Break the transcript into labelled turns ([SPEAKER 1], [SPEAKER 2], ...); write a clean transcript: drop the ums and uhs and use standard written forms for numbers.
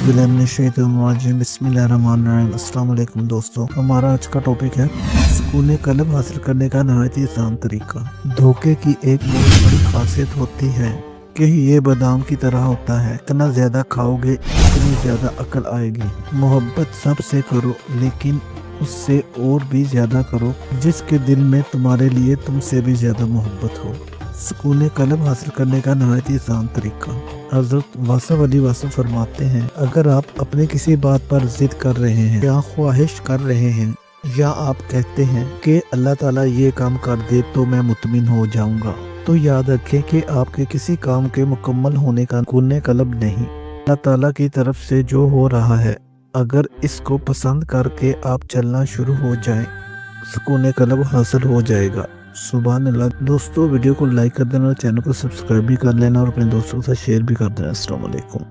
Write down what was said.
[SPEAKER 1] बिस्मिल्लाहिर्रहमानिर्रहीम। अस्सलाम वालेकुम दोस्तों, हमारा आज का टॉपिक है सुकून कल्ब हासिल करने का नहायत ही आसान तरीका। धोखे की एक बहुत बड़ी खासियत होती है कि ये बादाम की तरह होता है, इतना ज्यादा खाओगे इतनी ज्यादा अकल आएगी। मोहब्बत सबसे करो लेकिन उससे और भी ज्यादा करो जिसके दिल में तुम्हारे लिए तुमसे भी ज्यादा मोहब्बत हो। सुकून कल्ब हासिल करने का नहायत ही आसान तरीका। हज़रत वासफ़ अली वासफ़ फरमाते हैं, अगर आप अपने किसी बात पर जिद कर रहे हैं या ख्वाहिश कर रहे हैं या आप कहते हैं कि अल्लाह ताला ये काम कर दे तो मैं मुतमिन हो जाऊंगा, तो याद रखें कि आपके किसी काम के मुकम्मल होने का सुकून कल्ब नहीं, अल्लाह ताला की तरफ से जो हो रहा है, अगर इसको पसंद करके आप चलना शुरू हो जाएं, सुकून कल्ब हासिल हो जाएगा। सुभान अल्लाह। दोस्तों, वीडियो को लाइक कर देना और चैनल को सब्सक्राइब भी कर लेना और अपने दोस्तों के साथ शेयर भी कर देना। अस्सलाम वालेकुम।